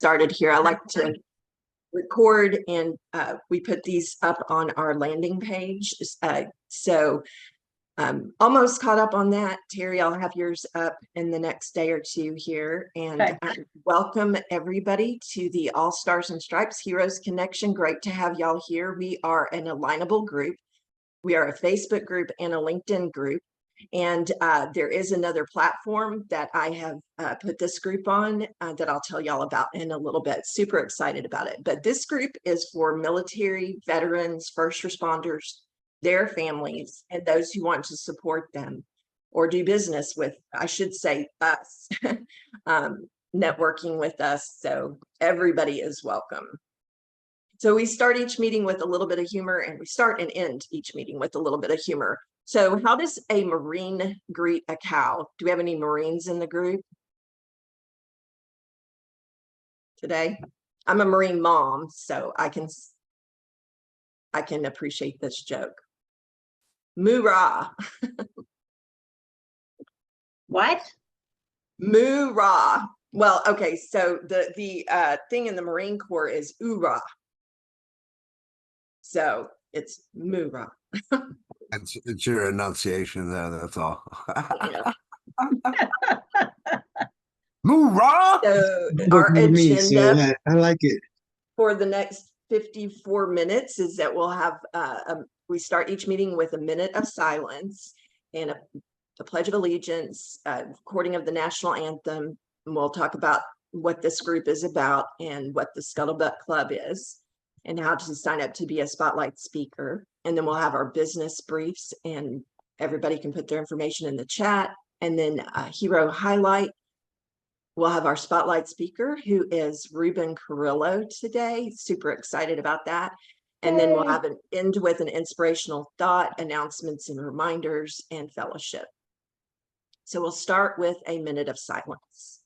started here. I like to record, and we put these up on our landing page. Almost caught up on that. Terry, I'll have yours up in the next day or two here. And Okay. welcome everybody to the All Stars and Stripes Heroes Connection. Great to have y'all here. We are an alignable group. We are a Facebook group and a LinkedIn group. And there is another platform that I have put this group on that I'll tell y'all about in a little bit. Super excited about it. But this group is for military, veterans, first responders, their families, and those who want to support them or do business with, I should say, us, networking with us. So everybody is welcome. So we start each meeting with a little bit of humor, and we start and end each meeting with a little bit of humor. So how does a Marine greet a cow? Do we have any Marines in the group today? I'm a Marine mom, so I can appreciate this joke. Moo-rah. What? Moo-rah. Well, okay, so the thing in the Marine Corps is oorah. So it's moo-rah. It's your enunciation there, that's all. Moo-rah! So our agenda I like it. for the next 54 minutes is that we'll have we start each meeting with a minute of silence and a pledge of allegiance, recording of the national anthem, and we'll talk about what this group is about and what the Scuttlebutt Club is and how to sign up to be a spotlight speaker. And then we'll have our business briefs, and everybody can put their information in the chat. And then a hero highlight. We'll have our spotlight speaker, who is Ruben Carrillo today. Super excited about that. And then we'll have an end with an inspirational thought, announcements and reminders, and fellowship. So we'll start with a minute of silence.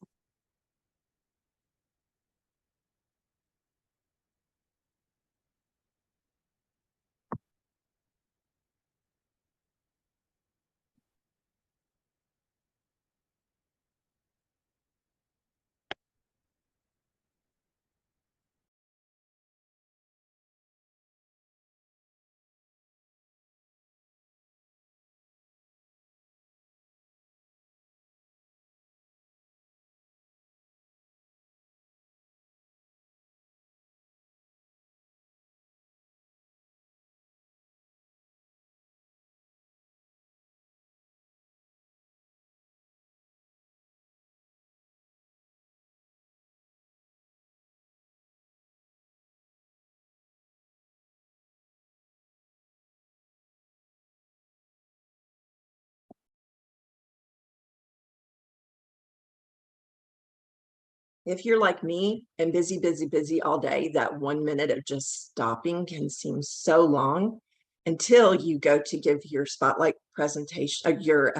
If you're like me and busy all day, that 1 minute of just stopping can seem so long until you go to give your spotlight presentation, your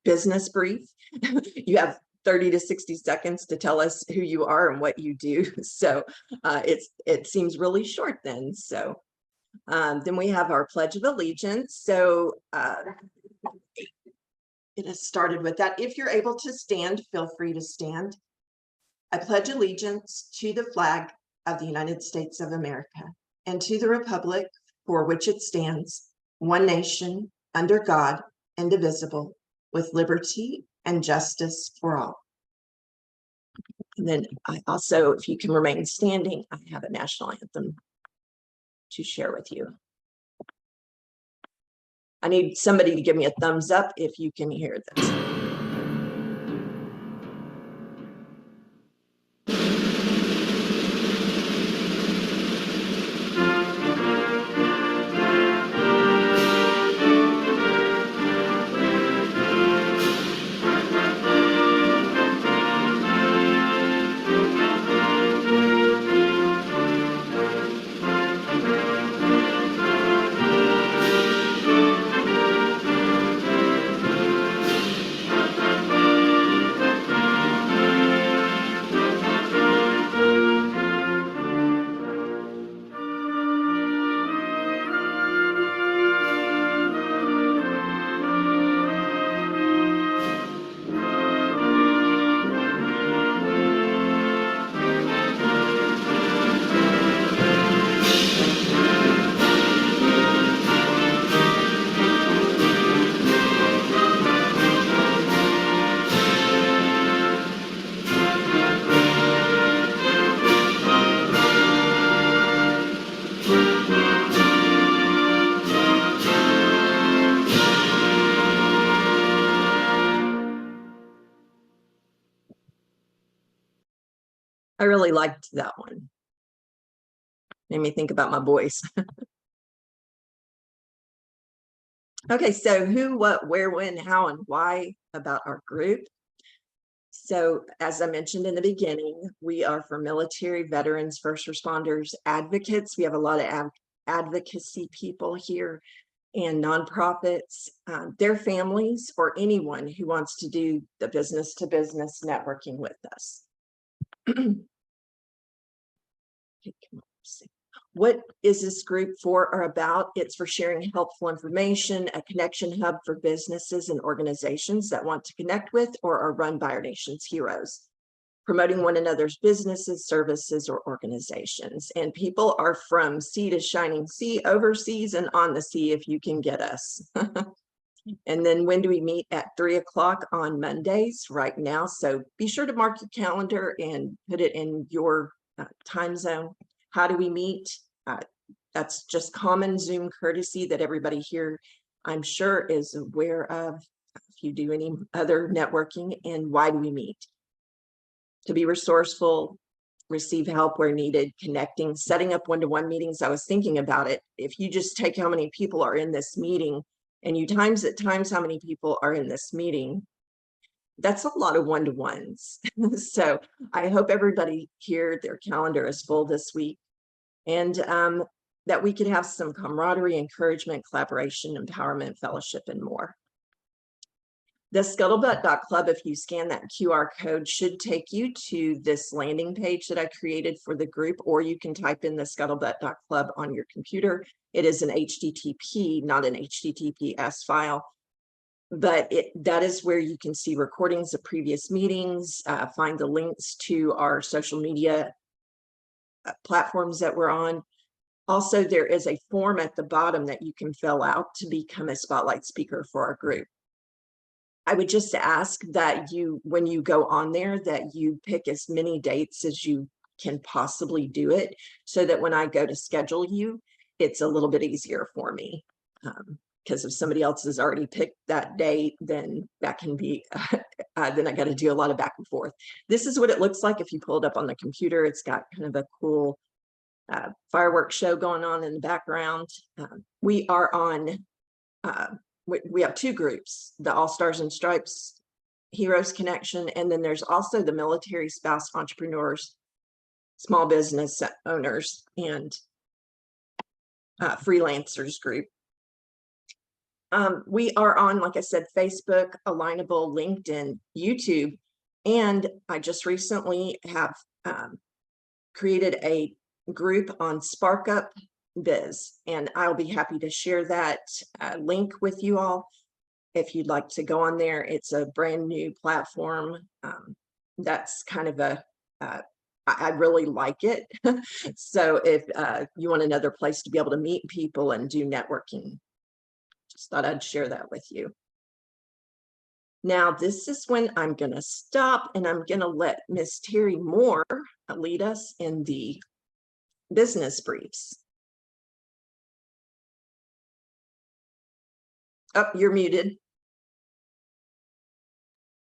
business brief. You have 30 to 60 seconds to tell us who you are and what you do. So it seems really short then. So then we have our Pledge of Allegiance. So it has started with that. If you're able to stand, feel free to stand. I pledge allegiance to the flag of the United States of America and to the republic for which it stands, one nation, under God, indivisible, with liberty and justice for all. And then I also, if you can remain standing, I have a national anthem to share with you. I need somebody to give me a thumbs up if you can hear this. I really liked that one. Made me think about my boys. Okay, so who, what, where, when, how, and why about our group. So as I mentioned in the beginning, we are for military, veterans, first responders, advocates. We have a lot of advocacy people here and nonprofits, their families, or anyone who wants to do the business to business networking with us. What is this group for or about? It's for sharing helpful information, a connection hub for businesses and organizations that want to connect with or are run by our nation's heroes, promoting one another's businesses, services, or organizations. And people are from sea to shining sea, overseas, and on the sea if you can get us. And then when do we meet? At 3 o'clock on Mondays right now. So be sure to mark your calendar and put it in your time zone. How do we meet? That's just common Zoom courtesy that everybody here, I'm sure, is aware of if you do any other networking. And why do we meet? To be resourceful, receive help where needed, connecting, setting up one-to-one meetings. I was thinking about it. If you just take how many people are in this meeting and you times how many people are in this meeting, that's a lot of one-to-ones. So I hope everybody here, their calendar is full this week, and that we could have some camaraderie, encouragement, collaboration, empowerment, fellowship, and more. The scuttlebutt.club, if you scan that QR code, should take you to this landing page that I created for the group, or you can type in the scuttlebutt.club on your computer. It is an HTTP, not an HTTPS file, but that is where you can see recordings of previous meetings, find the links to our social media platforms that we're on. Also, there is a form at the bottom that you can fill out to become a spotlight speaker for our group. I would just ask that you, when you go on there, that you pick as many dates as you can possibly do it, so that when I go to schedule you, it's a little bit easier for me. Because if somebody else has already picked that date, then that can be, then I got to do a lot of back and forth. This is what it looks like if you pull it up on the computer. It's got kind of a cool fireworks show going on in the background. We are on, we have two groups, the All Stars and Stripes Heroes Connection, and then there's also the Military Spouse Entrepreneurs, Small Business Owners, and Freelancers group. We are on, like I said, Facebook, Alignable, LinkedIn, YouTube, and I just recently have created a group on SparkUp Biz, and I'll be happy to share that link with you all if you'd like to go on there. It's a brand new platform. That's kind of a I really like it. So if you want another place to be able to meet people and do networking, just thought I'd share that with you. Now, this is when I'm going to stop, and I'm going to let Miss Terry Moore lead us in the business briefs. Oh, you're muted.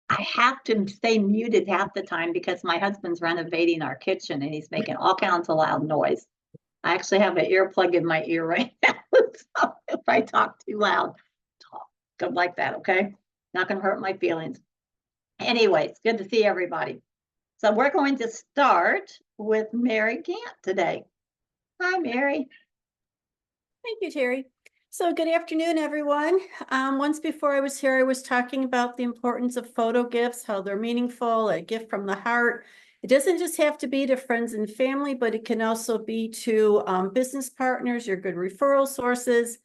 I have to stay muted half the time because my husband's renovating our kitchen and he's making all kinds of loud noise. I actually have an earplug in my ear right now. So if I talk too loud, go like that, okay? Not going to hurt my feelings. Anyway, it's good to see everybody. So we're going to start with Mary Gant today. Hi, Mary. Thank you, Terry. So good afternoon, everyone. Once before I was here, I was talking about the importance of photo gifts, how they're meaningful, a gift from the heart. It doesn't just have to be to friends and family, but it can also be to business partners, your good referral sources.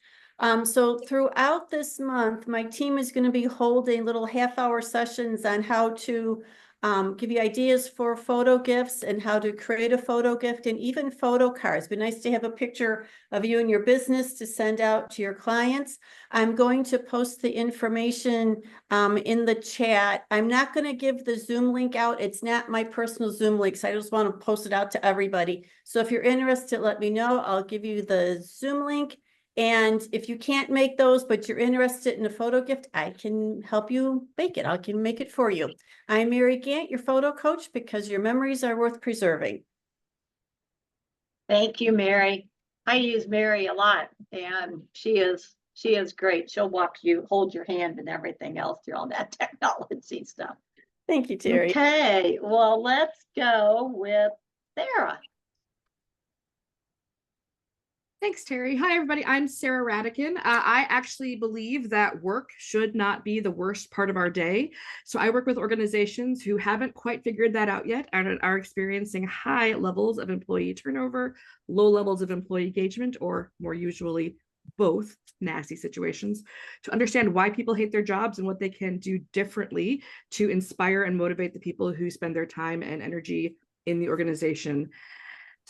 So throughout this month, my team is going to be holding little half-hour sessions on how to give you ideas for photo gifts and how to create a photo gift, and even photo cards. It'd be nice to have a picture of you and your business to send out to your clients. I'm going to post the information in the chat. I'm not going to give the Zoom link out. It's not my personal Zoom link, so I just want to post it out to everybody. So if you're interested, let me know. I'll give you the Zoom link And if you can't make those, but you're interested in a photo gift, I can help you make it. I can make it for you. I'm Mary Gant, your photo coach, because your memories are worth preserving. Thank you, Mary. I use Mary a lot, and she is great. She'll hold your hand and everything else through all that technology stuff. Thank you, Terry. Okay, well, let's go with Sarah. Thanks, Terry. Hi, everybody. I'm Sarah Radican. I actually believe that work should not be the worst part of our day. So I work with organizations who haven't quite figured that out yet and are experiencing high levels of employee turnover, low levels of employee engagement, or more usually both nasty situations, to understand why people hate their jobs and what they can do differently to inspire and motivate the people who spend their time and energy in the organization.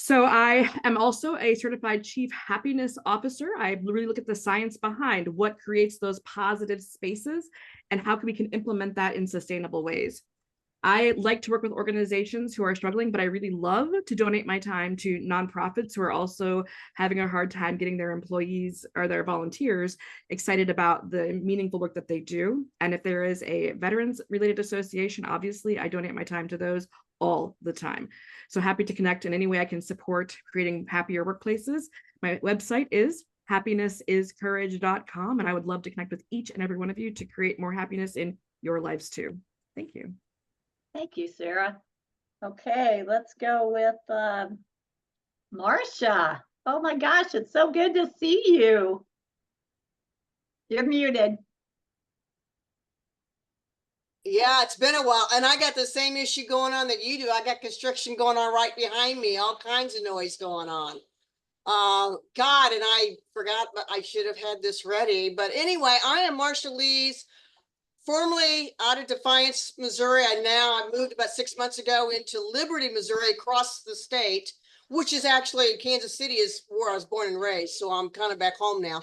So I am also a certified chief happiness officer. I really look at the science behind what creates those positive spaces and how we can implement that in sustainable ways. I like to work with organizations who are struggling, but I really love to donate my time to nonprofits who are also having a hard time getting their employees or their volunteers excited about the meaningful work that they do. And if there is a veterans related association, obviously I donate my time to those all the time. So happy to connect in any way I can support creating happier workplaces. My website is happinessiscourage.com, and I would love to connect with each and every one of you to create more happiness in your lives too. Thank you. Thank you, Sarah. Okay, let's go with Marcia. Oh my gosh, it's so good to see you. You're muted. Yeah, it's been a while, and I got the same issue going on that you do. I got construction going on right behind me, all kinds of noise going on. God, and I forgot, but I should have had this ready. But anyway, I am Marcia Lees, formerly out of Defiance, Missouri. I moved about 6 months ago into Liberty, Missouri, across the state, which is actually Kansas City is where I was born and raised. So I'm kind of back home now.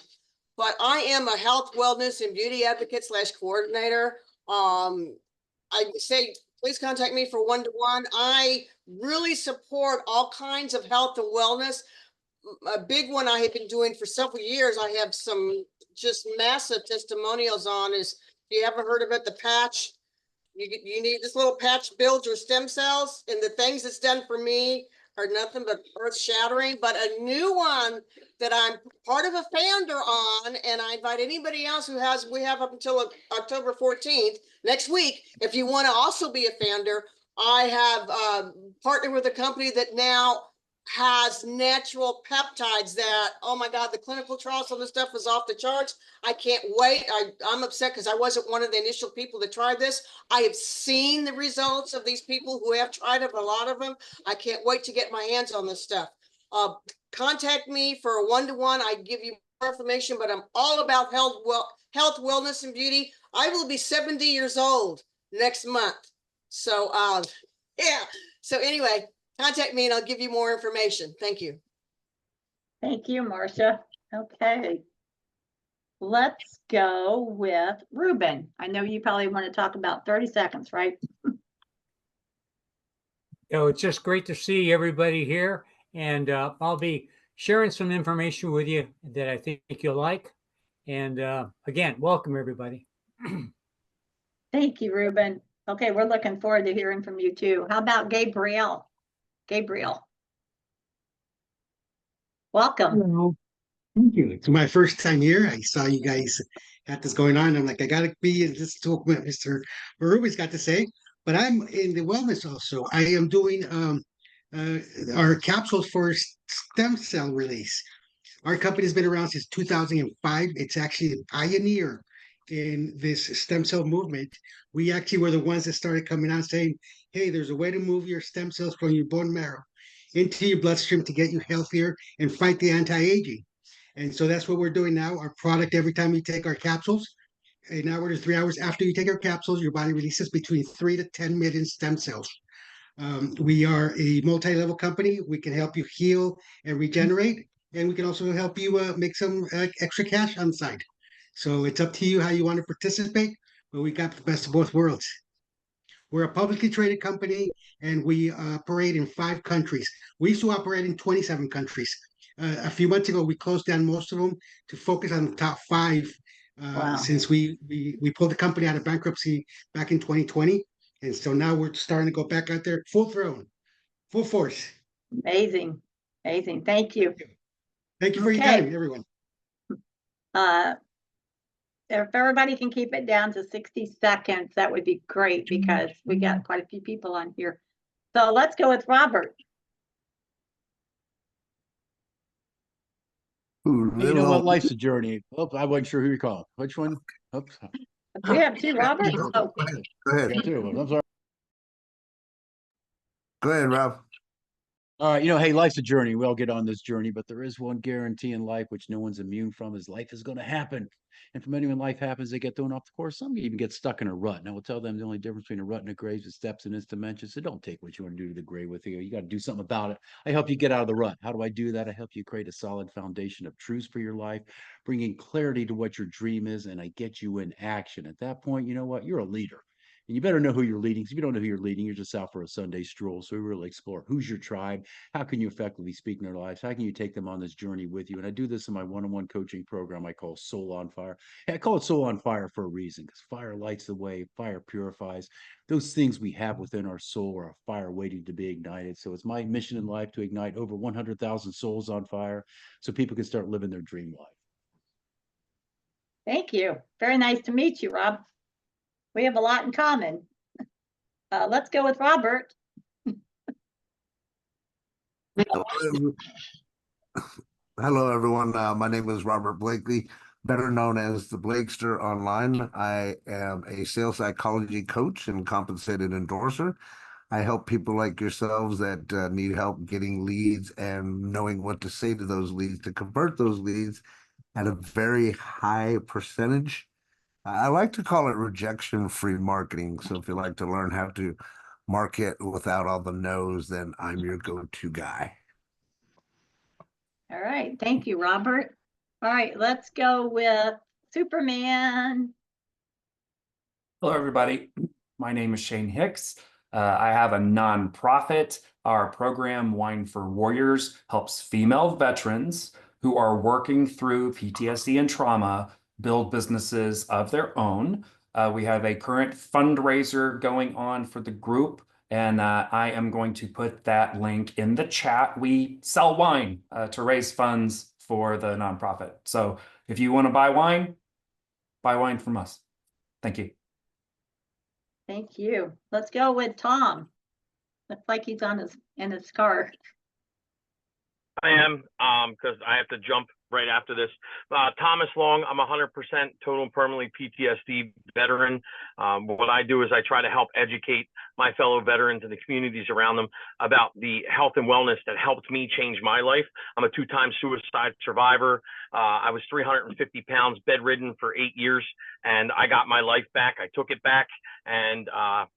But I am a health, wellness, and beauty advocate / coordinator. I say, please contact me for one-to-one. I really support all kinds of health and wellness. A big one I have been doing for several years, I have some just massive testimonials on is, if you haven't heard of it, the patch. You need this little patch builds your stem cells, and the things it's done for me are nothing but earth shattering. But a new one that I'm part of a founder on, and I invite anybody else who has, we have up until October 14th, next week, if you want to also be a founder. I have partnered with a company that now has natural peptides that, oh my God, the clinical trials on this stuff is off the charts. I can't wait. I'm upset because I wasn't one of the initial people that tried this. I have seen the results of these people who have tried it, a lot of them. I can't wait to get my hands on this stuff. Contact me for a one-to-one. I give you more information, but I'm all about health, wellness, and beauty. I will be 70 years old next month. So yeah. So anyway, contact me and I'll give you more information. Thank you. Thank you, Marcia. Okay. Let's go with Ruben. I know you probably want to talk about 30 seconds, right? It's just great to see everybody here, and I'll be sharing some information with you that I think you'll like. And again, welcome everybody. Thank you, Ruben. Okay, we're looking forward to hearing from you too. How about Gabriel? Gabriel. Welcome. Hello. Thank you. It's my first time here. I saw you guys had this going on. I'm like, I gotta be in this talk what Mr. Ruby's got to say. But I'm in the wellness also. I am doing our capsules for stem cell release. Our company's been around since 2005. It's actually a pioneer in this stem cell movement. We actually were the ones that started coming out saying, hey, there's a way to move your stem cells from your bone marrow into your bloodstream to get you healthier and fight the anti-aging. And so that's what we're doing now. Our product, every time you take our capsules, an hour to 3 hours after you take our capsules, your body releases between 3 to 10 million stem cells. We are a multi-level company. We can help you heal and regenerate, and we can also help you make some extra cash on the side. So it's up to you how you want to participate, but we got the best of both worlds. We're a publicly traded company, and we operate in 5 countries. We used to operate in 27 countries. A few months ago, we closed down most of them to focus on the top 5. Wow. Since we pulled the company out of bankruptcy back in 2020, and so now we're starting to go back out there full throne, full force. Amazing. Amazing. Thank you. Thank you for your Okay. time, everyone. If everybody can keep it down to 60 seconds, that would be great because we got quite a few people on here. So let's go with Robert. Ooh, Hey, you know little what? old- Life's a journey. Oh, I wasn't sure who you called. Which one? Oops. We have 2 Roberts. Go Oh, ahead. Go ahead. Yeah, two of them. I'm sorry. Go ahead, Rob. All right, you know, hey, life's a journey. We all get on this journey, but there is one guarantee in life which no one's immune from is life is going to happen. And for many, when life happens, they get thrown off the course. Some even get stuck in a rut. And I will tell them the only difference between a rut and a grave is steps in its dimensions. So don't take what you want to do to the grave with you. You got to do something about it. I help you get out of the rut. How do I do that? I help you create a solid foundation of truths for your life, bringing clarity to what your dream is, and I get you in action. At that point, you know what? You're a leader. And you better know who you're leading. If you don't know who you're leading, you're just out for a Sunday stroll. So we really explore who's your tribe, how can you effectively speak in their lives, how can you take them on this journey with you. And I do this in my one-on-one coaching program I call Soul on Fire. And I call it Soul on Fire for a reason, because fire lights the way, fire purifies. Those things we have within our soul are a fire waiting to be ignited. So it's my mission in life to ignite over 100,000 souls on fire so people can start living their dream life. thank you. Very nice to meet you, Rob. We have a lot in common. Let's go with Robert. Hello, everyone. My name is Robert Blakely, better known as the Blakester online. I am a sales psychology coach and compensated endorser. I help people like yourselves that need help getting leads and knowing what to say to those leads to convert those leads at a very high percentage. I like to call it rejection-free marketing. So if you like to learn how to market without all the no's, then I'm your go-to guy. All right. Thank you, Robert. All right. Let's go with Superman. Hello, everybody. My name is Shane Hicks. I have a nonprofit. Our program, Wine for Warriors, helps female veterans who are working through PTSD and trauma build businesses of their own. We have a current fundraiser going on for the group, and I am going to put that link in the chat. We sell wine to raise funds for the nonprofit. So if you want to buy wine from us. Thank you. Thank you. Let's go with Tom. Looks like he's in his car. I am, because I have to jump right after this. Thomas Long, I'm 100% total and permanently PTSD veteran. What I do is I try to help educate my fellow veterans and the communities around them about the health and wellness that helped me change my life. I'm a 2-time suicide survivor. I was 350 pounds, bedridden for 8 years, and I got my life back. I took it back, and now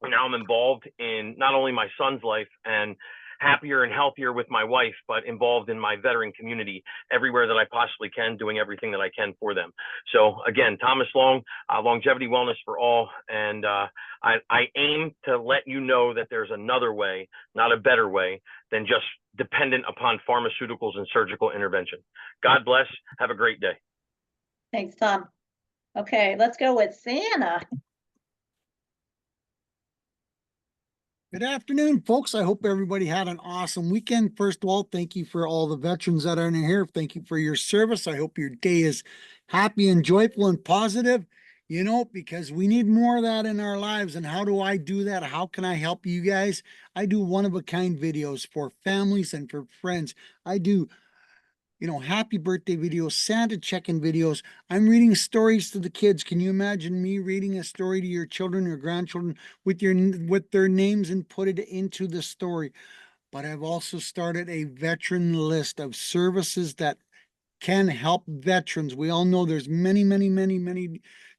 I'm involved in not only my son's life and happier and healthier with my wife, but involved in my veteran community everywhere that I possibly can, doing everything that I can for them. So again, Thomas Long, longevity wellness for all. And I aim to let you know that there's another way, not a better way, than just dependent upon pharmaceuticals and surgical intervention. God bless. Have a great day. Thanks, Tom. Okay, let's go with Santa. Good afternoon, folks. I hope everybody had an awesome weekend. First of all, thank you for all the veterans that are in here. Thank you for your service. I hope your day is happy and joyful and positive, you know, because we need more of that in our lives. And how do I do that? How can I help you guys? I do one-of-a-kind videos for families and for friends. I do, you know, happy birthday videos, Santa check-in videos. I'm reading stories to the kids. Can you imagine me reading a story to your children or grandchildren with their names and put it into the story? But I've also started a veteran list of services that can help veterans. We all know there's many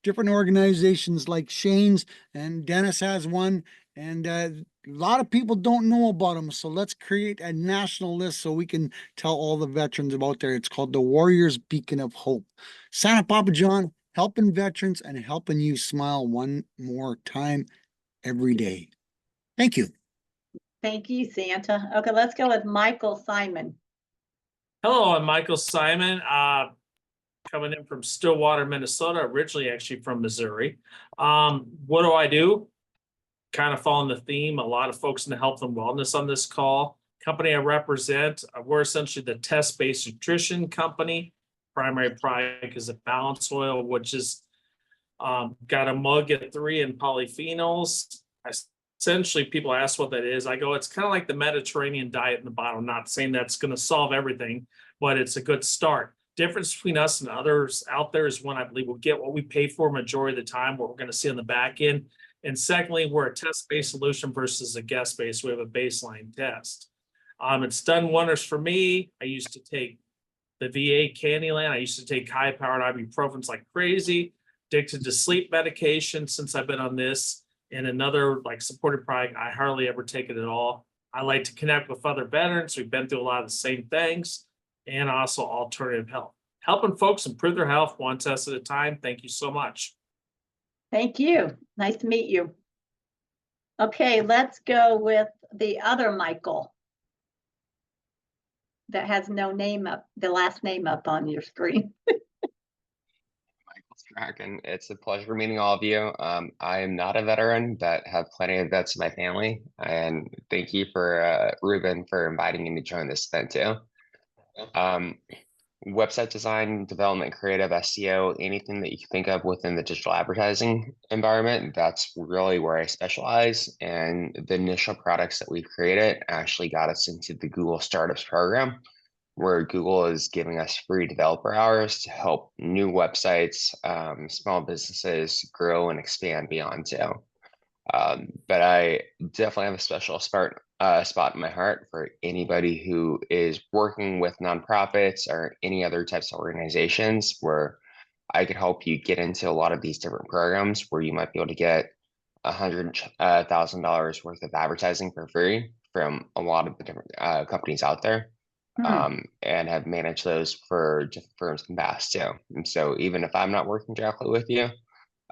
different organizations like Shane's, and Dennis has one, and a lot of people don't know about them. So let's create a national list so we can tell all the veterans about there. It's called the Warriors Beacon of Hope. Santa Papa John, helping veterans and helping you smile one more time every day. Thank you. Thank you, Santa. Okay, let's go with Michael Simon. Hello, I'm Michael Simon, coming in from Stillwater, Minnesota, originally actually from Missouri. What do I do? Kind of following the theme, a lot of folks in the health and wellness on this call. Company I represent, we're essentially the test-based nutrition company. Primary product is a balance oil, which is got omega-3 and polyphenols. Essentially, people ask what that is. I go, it's kind of like the Mediterranean diet in the bottle. Not saying that's going to solve everything, but it's a good start. Difference between us and others out there is one, I believe we'll get what we pay for majority of the time, what we're going to see on the back end. And secondly, we're a test-based solution versus a guest-based. We have a baseline test. It's done wonders for me. I used to take the VA Candyland. I used to take high-powered ibuprofens like crazy. Addicted to sleep medication since I've been on this. And another like supported product, I hardly ever take it at all. I like to connect with other veterans. We've been through a lot of the same things, and also alternative health. Helping folks improve their health one test at a time. Thank you so much. Thank you. Nice to meet you. Okay, let's go with the other Michael that has no name up, the last name up on your screen. And it's a pleasure meeting all of you. I am not a veteran, but have plenty of vets in my family. And thank you for Ruben for inviting me to join this event too. Website design, development, creative, SEO, anything that you can think of within the digital advertising environment, that's really where I specialize. And the initial products that we've created actually got us into the Google Startups program, where Google is giving us free developer hours to help new websites, small businesses grow and expand beyond too. But I definitely have a special spot in my heart for anybody who is working with nonprofits or any other types of organizations where I could help you get into a lot of these different programs where you might be able to get $100,000 worth of advertising for free from a lot of the different companies out there. And have managed those for different firms in the past too. And so even if I'm not working directly with you,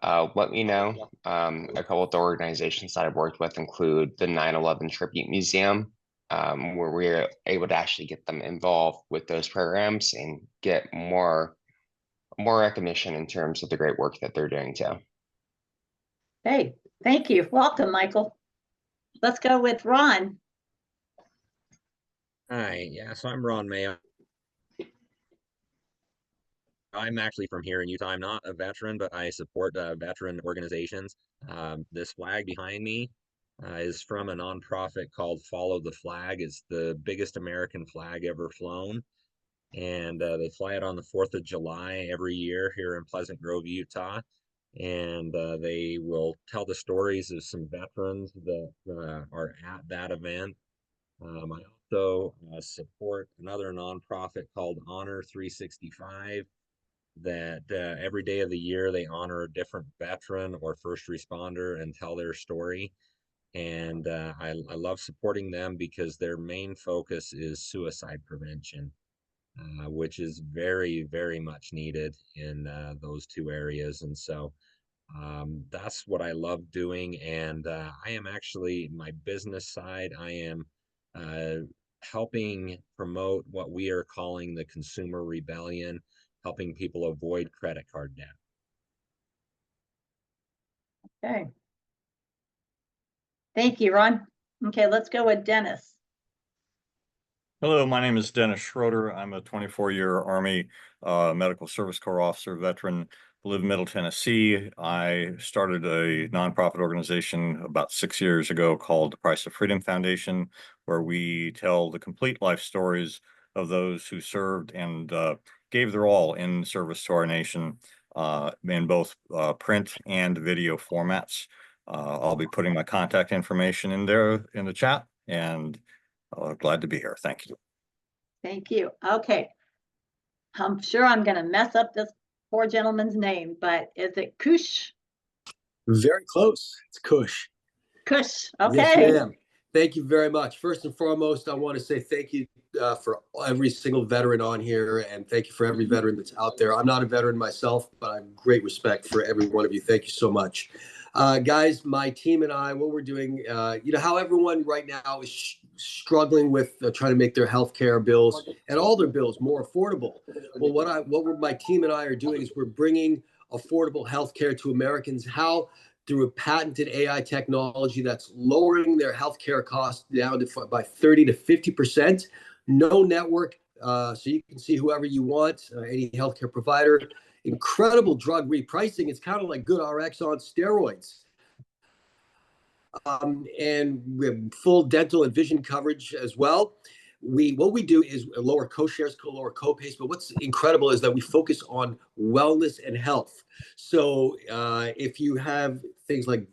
let me know. A couple of the organizations that I've worked with include the 9/11 Tribute Museum, where we're able to actually get them involved with those programs and get more recognition in terms of the great work that they're doing too. Hey, thank you. Welcome, Michael. Let's go with Ron. Hi, yeah, so I'm Ron May. I'm actually from here in Utah. I'm not a veteran, but I support veteran organizations. This flag behind me is from a nonprofit called Follow the Flag. It's the biggest American flag ever flown. And they fly it on the 4th of July every year here in Pleasant Grove, Utah. And they will tell the stories of some veterans that are at that event. I also support another nonprofit called Honor 365 that every day of the year they honor a different veteran or first responder and tell their story. And I love supporting them because their main focus is suicide prevention, which is very, very much needed in those two areas. And so that's what I love doing. And I am actually, my business side, I am helping promote what we are calling the consumer rebellion, helping people avoid credit card debt. Okay. Thank you, Ron. Okay, let's go with Dennis. Hello, my name is Dennis Schroeder. I'm a 24-year Army Medical Service Corps officer veteran. I live in Middle Tennessee. I started a nonprofit organization about 6 years ago called the Price of Freedom Foundation, where we tell the complete life stories of those who served and gave their all in service to our nation in both print and video formats. I'll be putting my contact information in there in the chat, and glad to be here. Thank you. Thank you. Okay. I'm sure I'm going to mess up this poor gentleman's name, but is it Kush? Very close. It's Kush. Kush. Yes, Okay. ma'am. Thank you very much. First and foremost, I want to say thank you for every single veteran on here, and thank you for every veteran that's out there. I'm not a veteran myself, but I have great respect for every one of you. Thank you so much. Guys, my team and I, what we're doing, you know how everyone right now is struggling with trying to make their healthcare bills and all their bills more affordable. Well, my team and I are doing is we're bringing affordable healthcare to Americans. How? Through a patented AI technology that's lowering their healthcare costs down by 30 to 50%. No network, so you can see whoever you want, any healthcare provider. Incredible drug repricing. It's kind of like GoodRx on steroids. And we have full dental and vision coverage as well. What we do is lower co-shares, lower co-pays, but what's incredible is that we focus on wellness and health. So if you have things like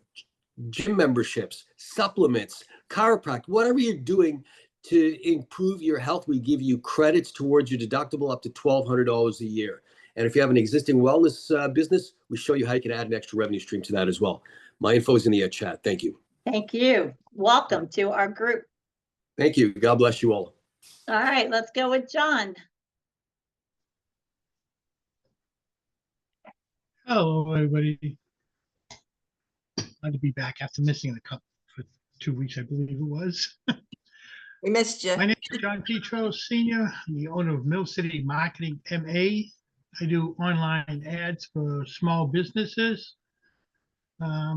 gym memberships, supplements, chiropractic, whatever you're doing to improve your health, we give you credits towards your deductible up to $1,200 a year. And if you have an existing wellness business, we show you how you can add an extra revenue stream to that as well. My info is in the chat. Thank you. Thank you. Welcome to our group. Thank you. God bless you all. All right, let's go with John. Hello, everybody. Glad to be back after missing a couple for 2 weeks, I believe it was. We missed you. My name is John Petro, Senior, the owner of Mill City Marketing MA. I do online ads for small businesses.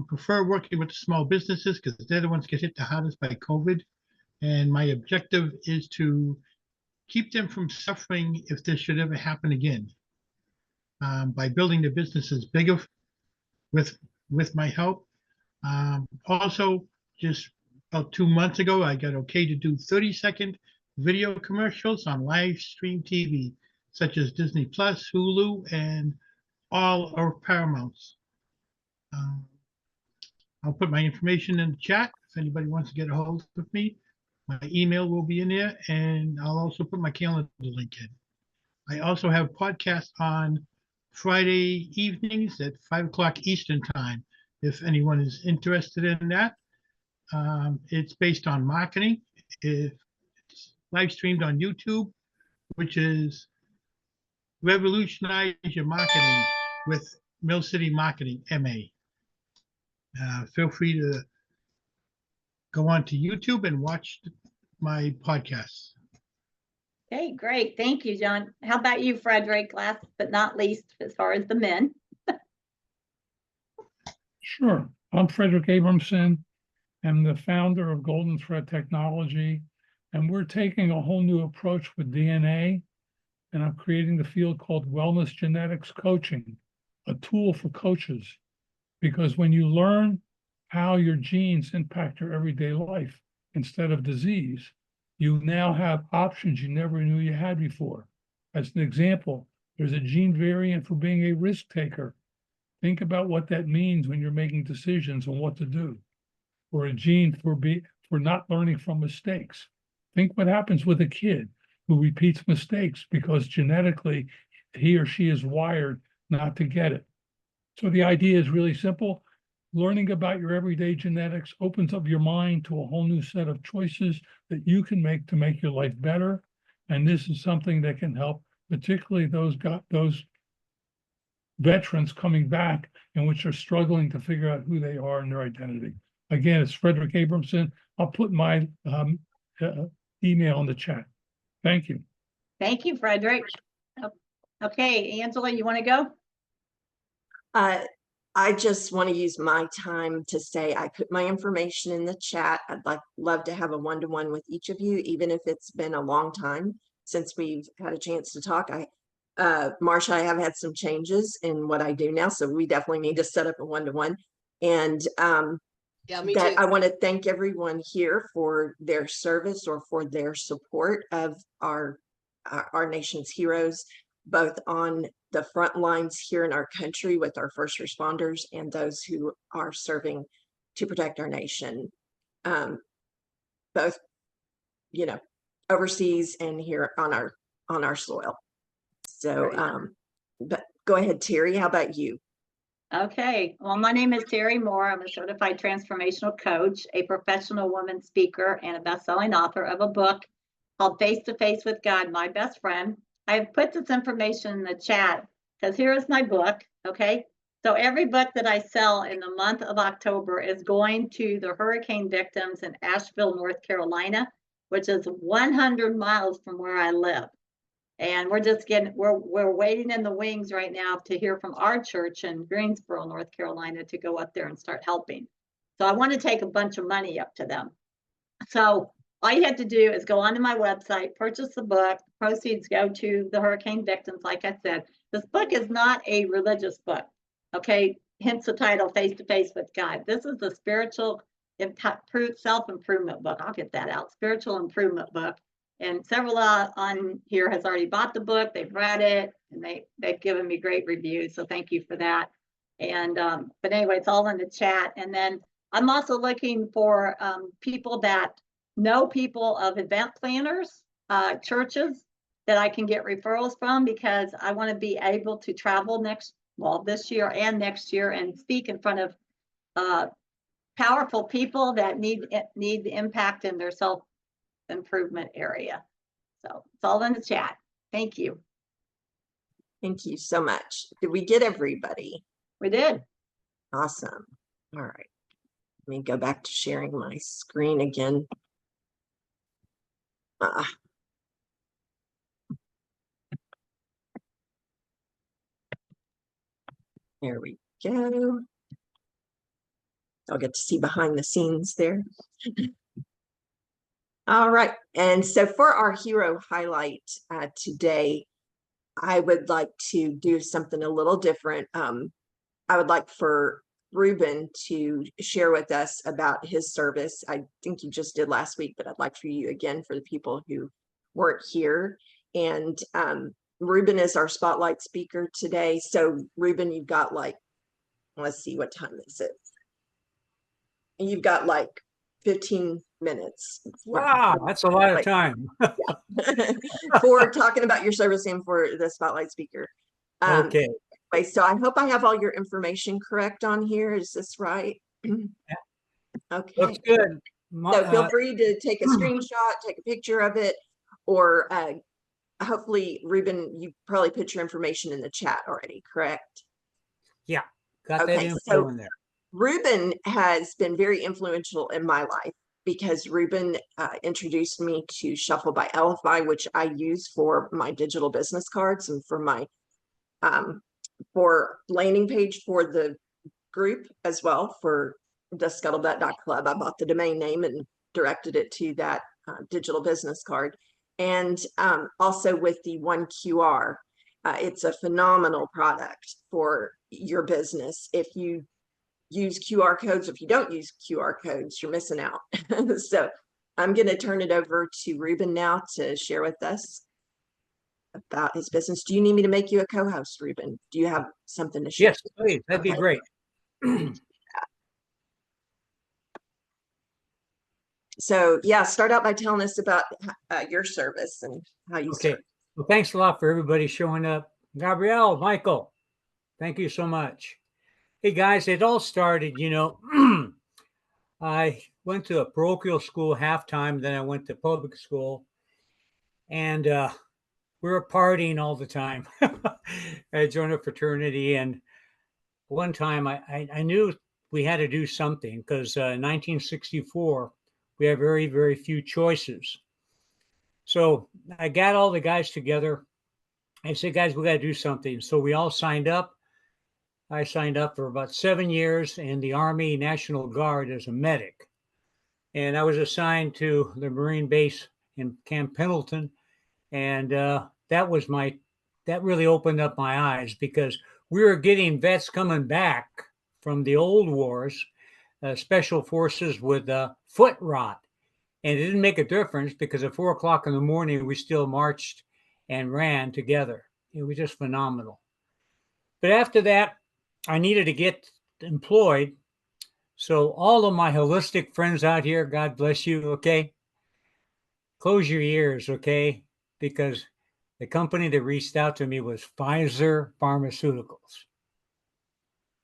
Prefer working with the small businesses because they're the ones get hit the hardest by COVID. And my objective is to keep them from suffering if this should ever happen again. By building the businesses bigger with my help. Also, just about 2 months ago, I got okay to do 30-second video commercials on live stream TV, such as Disney Plus, Hulu, and all of Paramount's. I'll put my information in the chat if anybody wants to get a hold of me. My email will be in there, and I'll also put my calendar link in. I also have podcasts on Friday evenings at 5 o'clock Eastern time, if anyone is interested in that. It's based on marketing. It's live streamed on YouTube, which is Revolutionize Your Marketing with Mill City Marketing MA. Feel free to go on to YouTube and watch my podcasts. Okay, great. Thank you, John. How about you, Frederick? Last but not least, as far as the men. Sure. I'm Frederick Abramson. I'm the founder of Golden Thread Technology, and we're taking a whole new approach with DNA, and I'm creating the field called Wellness Genetics Coaching, a tool for coaches. Because when you learn how your genes impact your everyday life instead of disease, you now have options you never knew you had before. As an example, there's a gene variant for being a risk taker. Think about what that means when you're making decisions on what to do. Or a gene for not learning from mistakes. Think what happens with a kid who repeats mistakes because genetically he or she is wired not to get it. So the idea is really simple. Learning about your everyday genetics opens up your mind to a whole new set of choices that you can make to make your life better. And this is something that can help, particularly those veterans coming back and which are struggling to figure out who they are and their identity. Again, it's Frederick Abramson. I'll put my email in the chat. Thank you. Thank you, Frederick. Okay, Angela, you want to go? I just want to use my time to say I put my information in the chat. I'd love to have a one-to-one with each of you, even if it's been a long time since we've had a chance to talk. Marsha, I have had some changes in what I do now, so we definitely need to set up a one-to-one. And yeah, me too. I want to thank everyone here for their service or for their support of our nation's heroes, both on the front lines here in our country with our first responders and those who are serving to protect our nation, both, overseas and here on our soil. So, but go ahead, Terry. How about you? Okay. Well, my name is Terry Moore. I'm a certified transformational coach, a professional woman speaker, and a best-selling author of a book called Face to Face with God, My Best Friend. I've put this information in the chat because here is my book. Okay. So every book that I sell in the month of October is going to the hurricane victims in Asheville, North Carolina. which is 100 miles from where I live. And we're waiting in the wings right now to hear from our church in Greensboro, North Carolina, to go up there and start helping. So I want to take a bunch of money up to them. So all you have to do is go onto my website, purchase the book. Proceeds go to the hurricane victims. Like I said, this book is not a religious book. Okay, hence the title, Face to Face with God. This is a spiritual self-improvement book. I'll get that out. Spiritual improvement book. And several on here has already bought the book. They've read it, and they've given me great reviews. So thank you for that. And but anyway, it's all in the chat. And then I'm also looking for people that know people of event planners, churches that I can get referrals from, because I want to be able to travel this year and next year and speak in front of powerful people that need the impact in their self-improvement area. So it's all in the chat. Thank you. Thank you so much. Did we get everybody? We did. Awesome. All right. Let me go back to sharing my screen again. There we go. I'll get to see behind the scenes there. All right. And so for our hero highlight today, I would like to do something a little different. I would like for Ruben to share with us about his service. I think you just did last week, but I'd like for you again for the people who weren't here. And Ruben is our spotlight speaker today. So Ruben, you've got let's see what time this is. You've got 15 minutes. Wow, that's a lot of time. For talking about your service and for the spotlight speaker. Okay. Anyway, so I hope I have all your information correct on here. Is this right? Yeah. Okay. Looks good. So feel free to take a screenshot, take a picture of it, or hopefully, Ruben, you probably put your information in the chat already, correct? Yeah, got that Okay, info so in there. Ruben has been very influential in my life because Ruben introduced me to Shuffle by LFI, which I use for my digital business cards and for my for landing page for the group as well, for the scuttlebutt.club. I bought the domain name and directed it to that digital business card. And also with the One QR, it's a phenomenal product for your business. If you use QR codes, if you don't use QR codes, you're missing out. So I'm going to turn it over to Ruben now to share with us about his business. Do you need me to make you a co-host, Ruben? Do you have something to share? Yes, please. That'd be great. So yeah, start out by telling us about your service and how you Okay. serve. Well, thanks a lot for everybody showing up. Gabrielle, Michael, thank you so much. Hey guys, it all started, I went to a parochial school halftime, then I went to public school, and we were partying all the time. I joined a fraternity, and one time I knew we had to do something because in 1964, we had very, very few choices. So I got all the guys together. I said, guys, we got to do something. So we all signed up. I signed up for about 7 years in the Army National Guard as a medic. And I was assigned to the Marine base in Camp Pendleton. And that really opened up my eyes because we were getting vets coming back from the old wars, special forces with foot rot. And it didn't make a difference because at 4 o'clock in the morning, we still marched and ran together. It was just phenomenal. But after that, I needed to get employed. So all of my holistic friends out here, God bless you, okay? Close your ears, okay? Because the company that reached out to me was Pfizer Pharmaceuticals,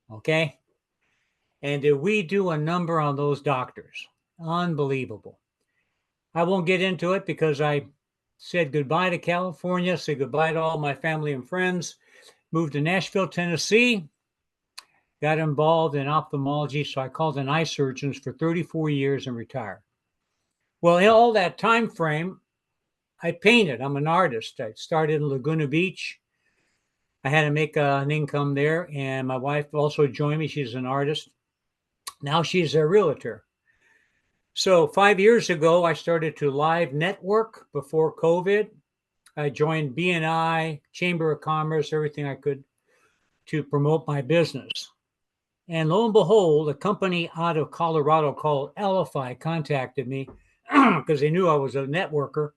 okay? And did we do a number on those doctors? Unbelievable. I won't get into it because I said goodbye to California, said goodbye to all my family and friends, moved to Nashville, Tennessee, got involved in ophthalmology. So I called in eye surgeons for 34 years and retired. Well, in all that time frame, I painted. I'm an artist. I started in Laguna Beach. I had to make an income there, and my wife also joined me. She's an artist. Now she's a realtor. So 5 years ago, I started to live network before COVID. I joined BNI, Chamber of Commerce, everything I could to promote my business. And lo and behold, a company out of Colorado called Elify contacted me because they knew I was a networker.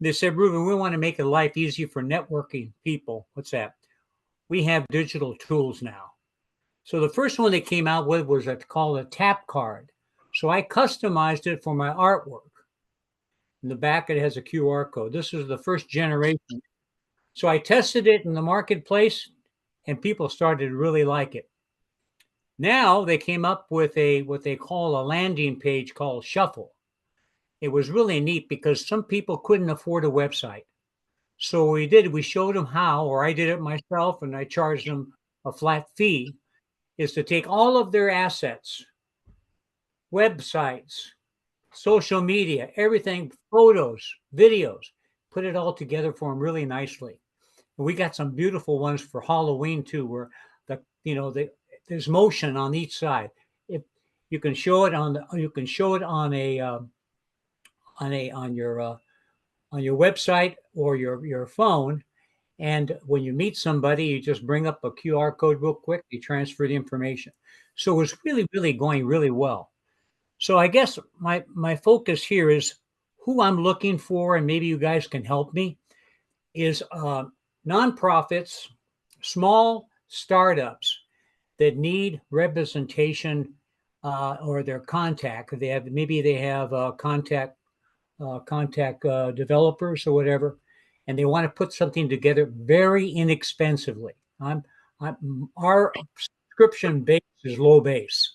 They said, Ruben, we want to make life easy for networking people. What's that? We have digital tools now. So the first one they came out with was called a tap card. So I customized it for my artwork. In the back, it has a QR code. This is the first generation. So I tested it in the marketplace, and people started to really like it. Now they came up with what they call a landing page called Shuffle. It was really neat because some people couldn't afford a website. So we showed them how, or I did it myself, and I charged them a flat fee, is to take all of their assets, websites, social media, everything, photos, videos, put it all together for them really nicely. And we got some beautiful ones for Halloween too, where there's motion on each side. If you can show it on your website or your phone, and when you meet somebody, you just bring up a QR code real quick, you transfer the information. So it's really going really well. So I guess my focus here is who I'm looking for, and maybe you guys can help me, is nonprofits, small startups that need representation or their contact. They have contact developers or whatever, and they want to put something together very inexpensively. Our subscription base is low base,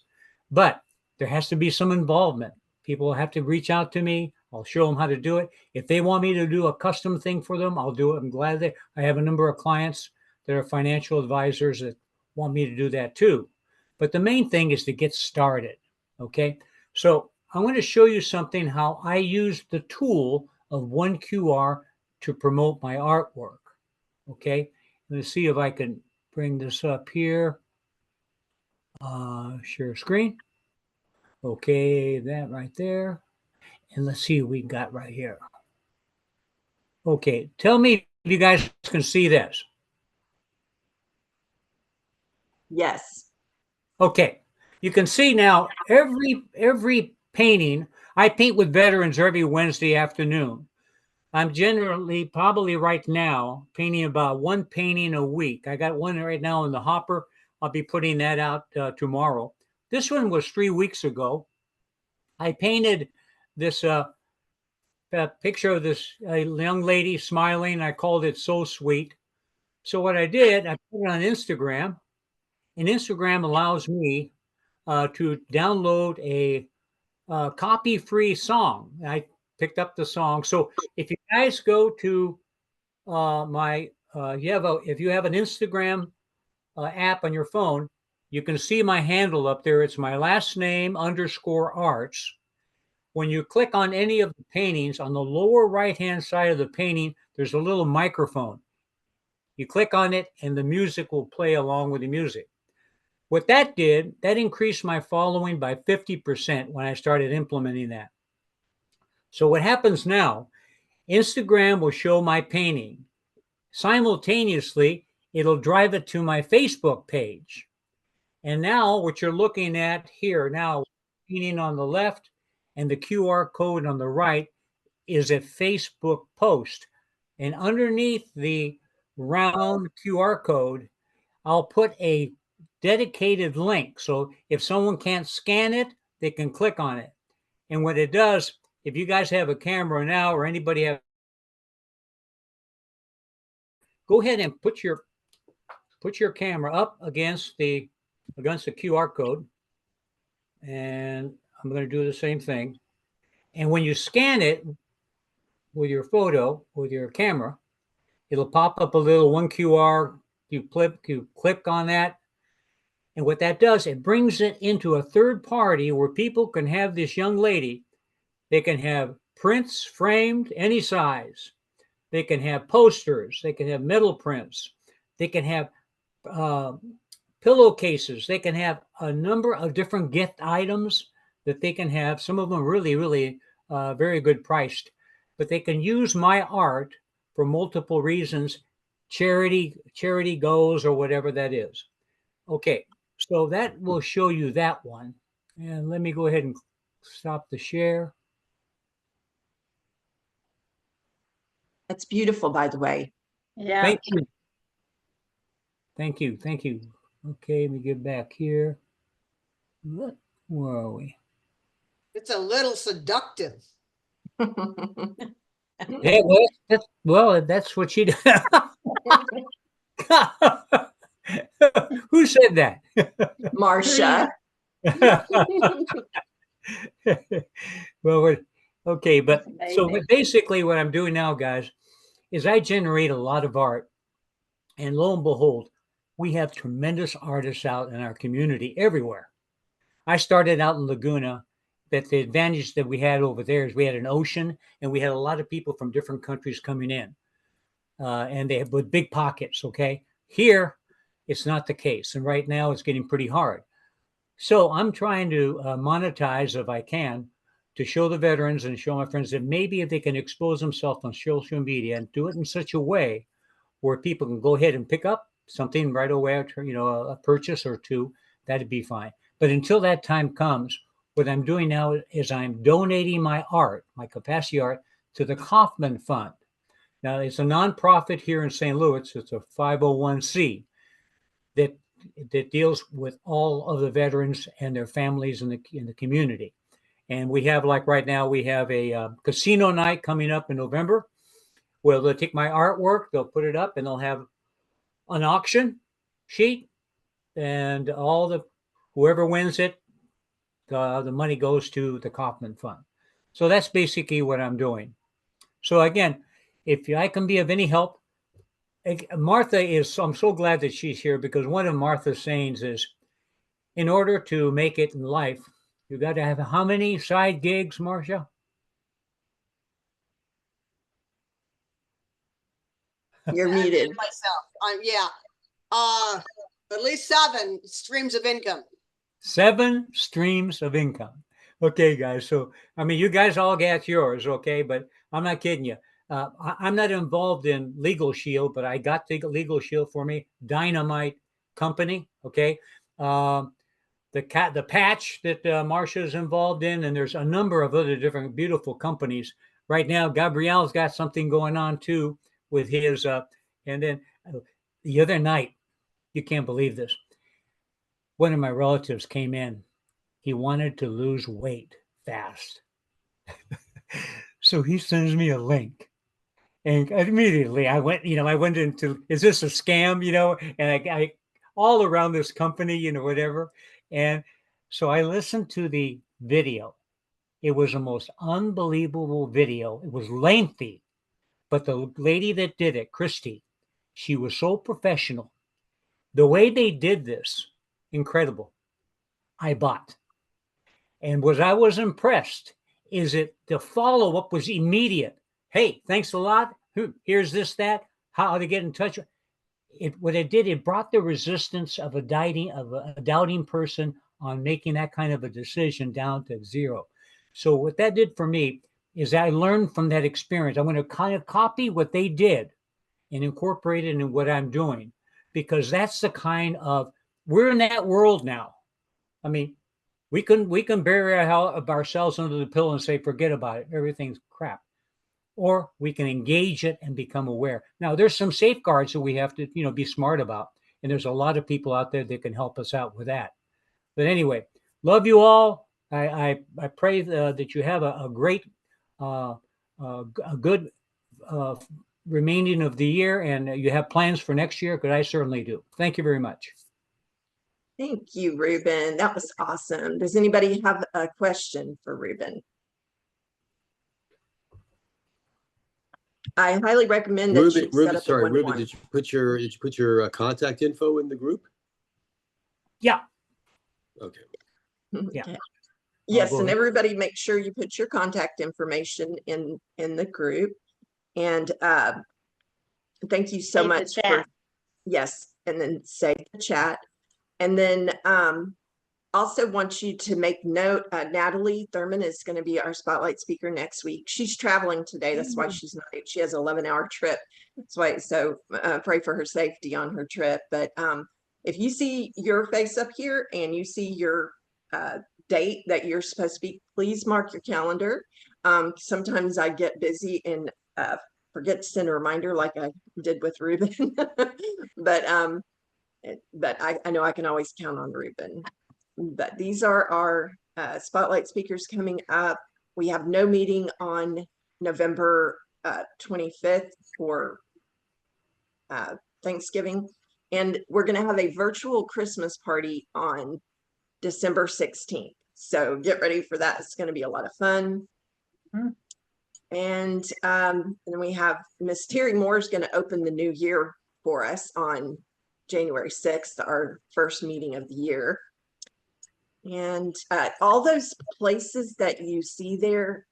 but there has to be some involvement. People have to reach out to me. I'll show them how to do it. If they want me to do a custom thing for them, I'll do it. I'm glad that I have a number of clients that are financial advisors that want me to do that too. But the main thing is to get started. Okay. So I'm going to show you something how I use the tool of one QR to promote my artwork. Okay. Let's see if I can bring this up here. Share screen. Okay, that right there. And let's see what we got right here. Okay, tell me if you guys can see this. Yes. Okay, you can see now every painting. I paint with veterans every Wednesday afternoon. I'm generally probably right now painting about one painting a week. I got one right now in the hopper. I'll be putting that out tomorrow. This one was 3 weeks ago. I painted this picture of this young lady smiling. I called it So Sweet. So what I did, I put it on Instagram, and Instagram allows me to download a copy-free song. I picked up the song. So if you guys go to if you have an Instagram app on your phone, you can see my handle up there. It's my last name _arts. When you click on any of the paintings, on the lower right-hand side of the painting, there's a little microphone. You click on it and the music will play along with the music. What that did, that increased my following by 50% when I started implementing that. So what happens now, Instagram will show my painting. Simultaneously, it'll drive it to my Facebook page. And now what you're looking at here now, painting on the left and the QR code on the right is a Facebook post. And underneath the round QR code, I'll put a dedicated link. So if someone can't scan it, they can click on it. And what it does, if you guys have a camera now or anybody have, go ahead and put your camera up against the QR code. And I'm going to do the same thing. And when you scan it with your photo, with your camera, it'll pop up a little one QR. You click on that. And what that does, it brings it into a third party where people can have this young lady They can have prints framed any size. They can have posters. They can have metal prints. They can have pillowcases. They can have a number of different gift items that they can have. Some of them really, really very good priced. But they can use my art for multiple reasons. Charity goes or whatever that is. Okay, so that will show you that one. And let me go ahead and stop the share. That's beautiful, by the way. Yeah. Thank you. Thank you. Thank you. Okay, let me get back here. Where are we? It's a little seductive. Yeah, well, that's what she did. Who said that? Marcia. Well, okay, but so amazing. basically what I'm doing now, guys, is I generate a lot of art. And lo and behold, we have tremendous artists out in our community everywhere. I started out in Laguna, but the advantage that we had over there is we had an ocean and we had a lot of people from different countries coming in. And they have with big pockets, okay? Here, it's not the case. And right now it's getting pretty hard. So I'm trying to monetize if I can to show the veterans and show my friends that maybe if they can expose themselves on social media and do it in such a way where people can go ahead and pick up something right away, you know, a purchase or two, that'd be fine. But until that time comes, what I'm doing now is I'm donating my art, my capacity art, to the Kauffman Fund. Now, it's a nonprofit here in St. Louis. It's a 501c that deals with all of the veterans and their families in the community. And we have, like right now, we have a casino night coming up in November. Well, they'll take my artwork, they'll put it up, and they'll have an auction sheet, and whoever wins it, the money goes to the Kauffman Fund. So that's basically what I'm doing. So again, if I can be of any help, Martha I'm so glad that she's here, because one of Martha's sayings is, in order to make it in life, you got to have how many side gigs, Marcia? You're muted. Myself. Yeah. At least 7 streams of income. 7 streams of income. Okay, guys. So, I mean, you guys all got yours, okay? But I'm not kidding you. I'm not involved in Legal Shield, but I got the Legal Shield for me. Dynamite Company, okay? The patch that Marcia is involved in, and there's a number of other different beautiful companies. Right now, Gabrielle's got something going on too with his. And then the other night, you can't believe this. One of my relatives came in. He wanted to lose weight fast. So he sends me a link. And immediately I went into, is this a scam? And I all around this company, whatever. And so I listened to the video. It was the most unbelievable video. It was lengthy, but the lady that did it, Christy, she was so professional. The way they did this, incredible. I bought. And what I was impressed is that the follow-up was immediate. Hey, thanks a lot. Here's this, that, how to get in touch. What it did, it brought the resistance of a doubting person on making that kind of a decision down to 0. So what that did for me is I learned from that experience. I'm going to kind of copy what they did and incorporate it in what I'm doing, because that's the kind of, we're in that world now. I mean, we can bury ourselves under the pillow and say, forget about it. Everything's crap. Or we can engage it and become aware. Now, there's some safeguards that we have to, be smart about. And there's a lot of people out there that can help us out with that. But anyway, love you all. I pray that you have a great, a good remaining of the year, and you have plans for next year, because I certainly do. Thank you very much. Thank you, Ruben. That was awesome. Does anybody have a question for Ruben? I highly recommend that you set up a one-on-one. Ruben, did you put your contact info in the group? Yeah. Okay. Yeah. Yes, go and ahead. everybody make sure you put your contact information in the group. And thank you so Save the much for, chat. yes, and then save the chat. And then also want you to make note, Natalie Thurman is going to be our spotlight speaker next week. She's traveling today. That's why she's not, she has an 11-hour trip. That's why, so pray for her safety on her trip. But if you see your face up here and you see your date that you're supposed to be, please mark your calendar. Sometimes I get busy and forget to send a reminder like I did with Ruben. but I know I can always count on Ruben. But these are our spotlight speakers coming up. We have no meeting on November 25th for Thanksgiving. And we're going to have a virtual Christmas party on December 16th. So get ready for that. It's going to be a lot of fun. And then we have Miss Terry Moore is going to open the new year for us on January 6th, our first meeting of the year. And all those places that you see there,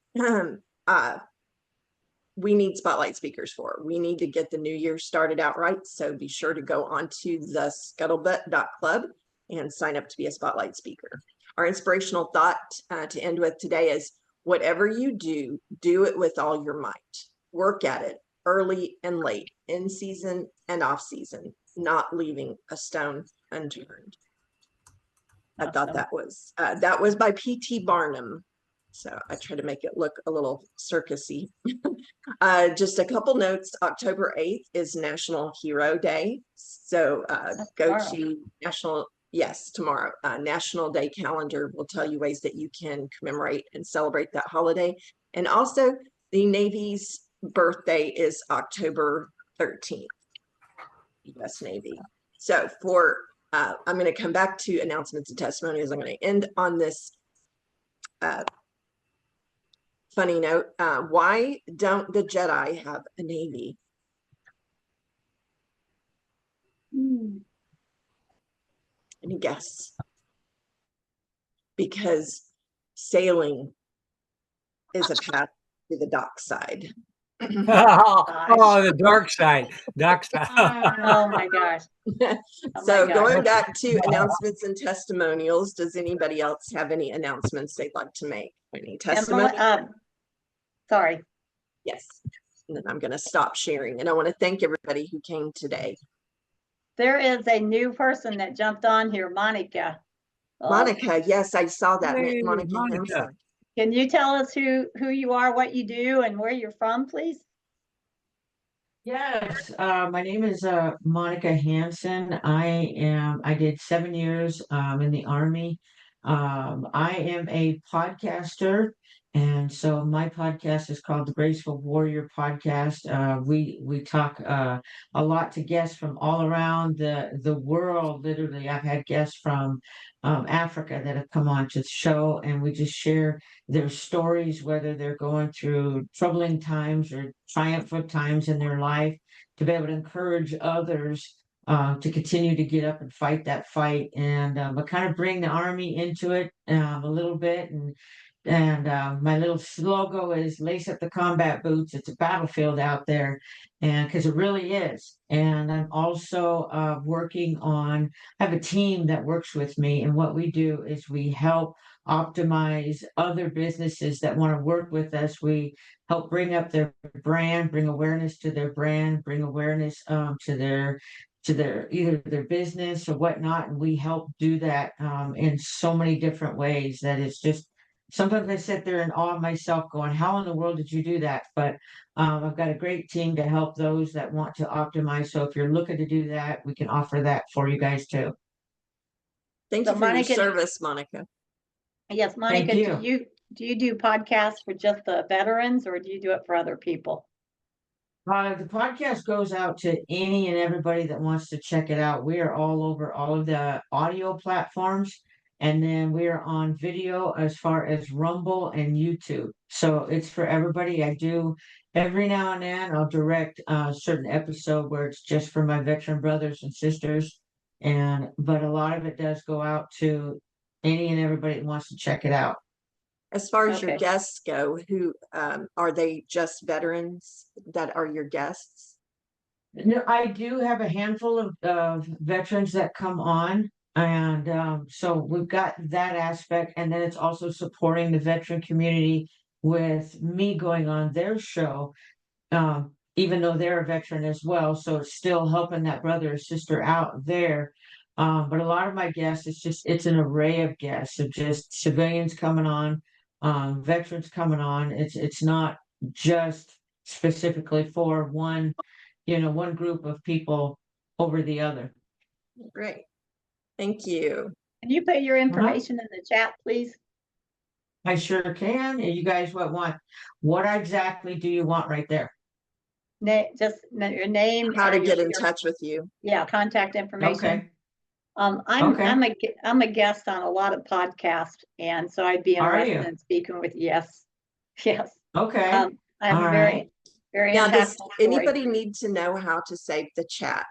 we need spotlight speakers for. We need to get the new year started out right. So be sure to go onto the scuttlebutt.club and sign up to be a spotlight speaker. Our inspirational thought to end with today is, whatever you do, do it with all your might. Work at it early and late, in season and off season, not leaving a stone unturned. I thought that was by P.T. Barnum. So I try to make it look a little circusy. Just a couple notes. October 8th is National Hero Day. So go to tomorrow. National Day calendar will tell you ways that you can commemorate and celebrate that holiday. And also the Navy's birthday is October 13th, U.S. Navy. So for I'm going to come back to announcements and testimonials. I'm going to end on this funny note. Why don't the Jedi have a navy? Any guess? Because sailing is a path to the dock side. Oh, the dark side. Dark side. Oh my gosh. So going back to announcements and testimonials, does anybody else have any announcements they'd like to make? Any testimony? Sorry. Yes. And then I'm going to stop sharing. And I want to thank everybody who came today. There is a new person that jumped on here, Monica. Monica, yes, I saw that. Hey, Monica. Monica. Can you tell us who you are, what you do, and where you're from, please? Yes, my name is Monica Hansen. I did 7 years in the Army. I am a podcaster, and so my podcast is called the Graceful Warrior Podcast. We talk a lot to guests from all around the world. Literally, I've had guests from Africa that have come on to the show, and we just share their stories, whether they're going through troubling times or triumphant times in their life, to be able to encourage others to continue to get up and fight that fight, and but kind of bring the Army into it a little bit. And my little logo is lace up the combat boots. It's a battlefield out there, and because it really is. And I'm also working on, I have a team that works with me, and what we do is we help optimize other businesses that want to work with us. We help bring up their brand, bring awareness to their brand, bring awareness to their either their business or whatnot. And we help do that in so many different ways that it's just, sometimes I sit there in awe of myself going, how in the world did you do that? But I've got a great team to help those that want to optimize. So if you're looking to do that, we can offer that for you guys too. Thank you for your service, Monica. Yes, Monica, do you do podcasts for just the veterans, or do you do it for other people? The podcast goes out to any and everybody that wants to check it out. We are all over all of the audio platforms, and then we are on video as far as Rumble and YouTube. So it's for everybody. I do every now and then, I'll direct a certain episode where it's just for my veteran brothers and sisters. But a lot of it does go out to any and everybody that wants to check it out. As far as your Okay. guests go, who are they just veterans that are your guests? No, I do have a handful of veterans that come on. And so we've got that aspect, and then it's also supporting the veteran community with me going on their show, even though they're a veteran as well. So it's still helping that brother or sister out there. But a lot of my guests, it's an array of guests of just civilians coming on, veterans coming on. It's not just specifically for one, one group of people over the other. Great. Thank you. Can you put your information in the chat, please? I sure can. And you guys what exactly do you want right there? Just your name. How to get in your- touch with you. Yeah, contact information. Okay. I'm a guest on a lot of podcasts, and so I'd be Are interested you? in speaking with you. Yes. Okay. I have All a very, right. very Now, does impactful story. anybody need to know how to save the chat?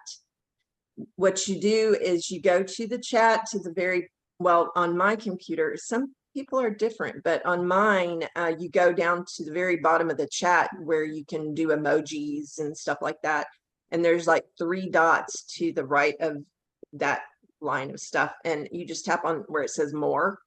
What you do is you go to the chat to the very, well, on my computer, some people are different, but on mine, you go down to the very bottom of the chat where you can do emojis and stuff like that. And there's like 3 dots to the right of that line of stuff. And you just tap on where it says more.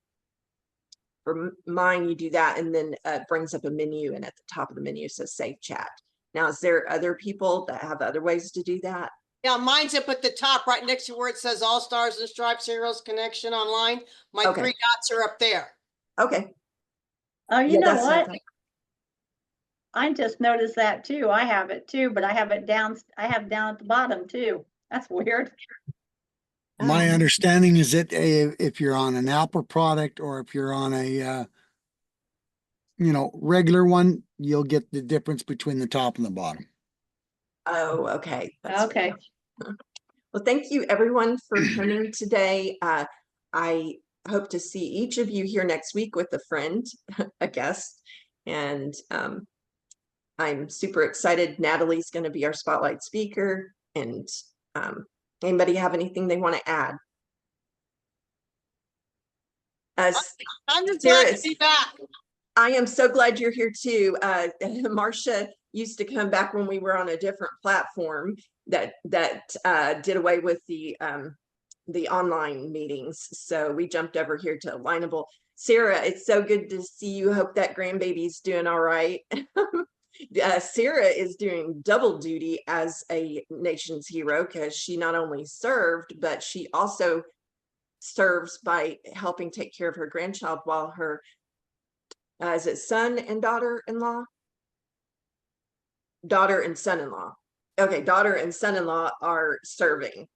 For mine, you do that, and then it brings up a menu, and at the top of the menu says save chat. Now, is there other people that have other ways to do that? Yeah, mine's up at the top, right next to where it says All Stars and Stripes Heroes Connection Online. My Okay. 3 dots are up there. Okay. Oh, you Yeah, know that's what? okay. I just noticed that too. I have it too, but I have it down. I have it down at the bottom too. That's weird. My understanding is that if you're on an Apple product or if you're on a, regular one, you'll get the difference between the top and the bottom. Oh, okay. That's Okay. Well, thank you everyone for coming today. I hope to see each of you here next week with a friend, a guest, and I'm super excited. Natalie's going to be our spotlight speaker, and anybody have anything they want to add? I'm just glad to be back. I am so glad you're here too. Marcia used to come back when we were on a different platform that did away with the online meetings. So we jumped over here to Alignable. Sarah, it's so good to see you. Hope that grandbaby's doing all right. Sarah is doing double duty as a nation's hero because she not only served, but she also serves by helping take care of her grandchild while her is it son and daughter-in-law? Daughter and son-in-law. Okay, daughter and son-in-law are serving.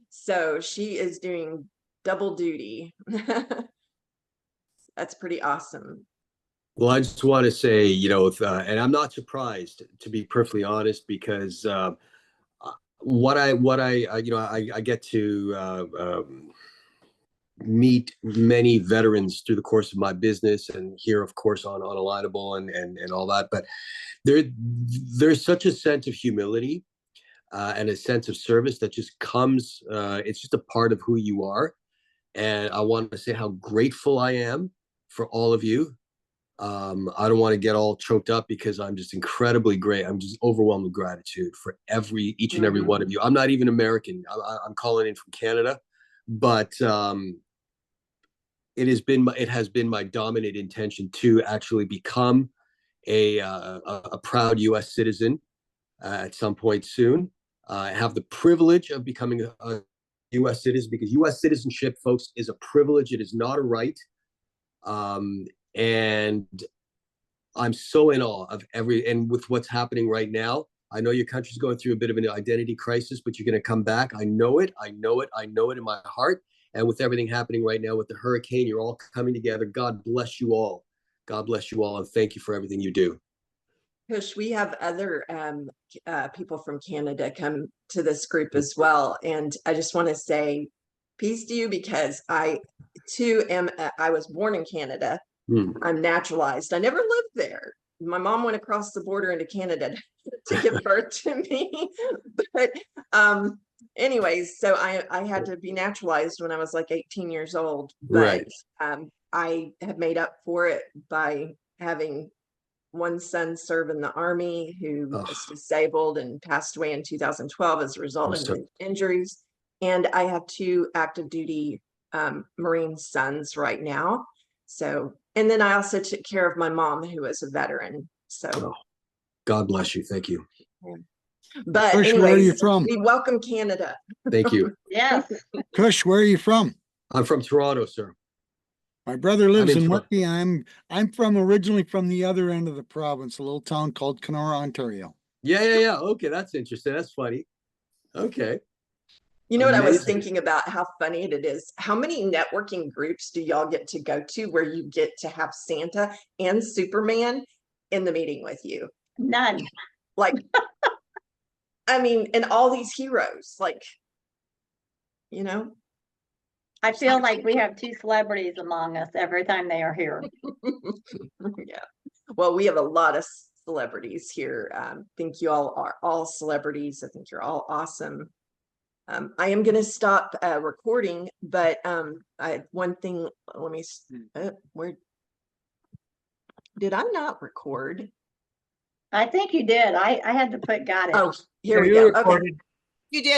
So she is doing double duty. That's pretty awesome. Well, I just want to say, and I'm not surprised, to be perfectly honest, because I get to meet many veterans through the course of my business, and here, of course, on Alignable and all that. But there's such a sense of humility and a sense of service that just comes. It's just a part of who you are, and I want to say how grateful I am for all of you. I don't want to get all choked up because I'm just incredibly great. I'm just overwhelmed with gratitude for each and every one of you. I'm not even American. I'm calling in from Canada, but it has been my dominant intention to actually become a proud U.S. citizen at some point soon. I have the privilege of becoming a U.S. citizen because U.S. citizenship, folks, is a privilege. It is not a right. And I'm so in awe of and with what's happening right now. I know your country's going through a bit of an identity crisis, but you're going to come back. I know it. I know it. I know it in my heart. And with everything happening right now with the hurricane, you're all coming together. God bless you all. God bless you all. And thank you for everything you do. Kush, we have other people from Canada come to this group as well. And I just want to say peace to you because I too I was born in Canada. I'm naturalized. I never lived there. My mom went across the border into Canada to give birth to me. But anyways, so I had to be naturalized when I was like 18 years old, but Right. I have made up for it by having one son serve in the Army who was disabled and passed away in 2012 as a result of his injuries. And I have 2 active duty Marine sons right now. So, and then I also took care of my mom who was a veteran. So God bless you. Thank you. but Kush, where are you anyways, from? we welcome Canada. Thank you. Yes. Kush, where are you from? I'm from Toronto, sir. My brother lives in in Toronto. Whitby. I'm from originally from the other end of the province, a little town called Kenora, Ontario. Yeah. Okay, that's interesting. That's funny. Okay. You know what I was Amazing. thinking about, how funny it is. How many networking groups do y'all get to go to where you get to have Santa and Superman in the meeting with you? None. Like, I mean, and all these heroes, like, you know? I feel like we have 2 celebrities among us every time they are here. Yeah. Well, we have a lot of celebrities here. I think you all are all celebrities. I think you're all awesome. I am going to stop recording, but one thing, let me, where did I not record? I think you did. I had to put got it. Oh, here we go. Okay. You did.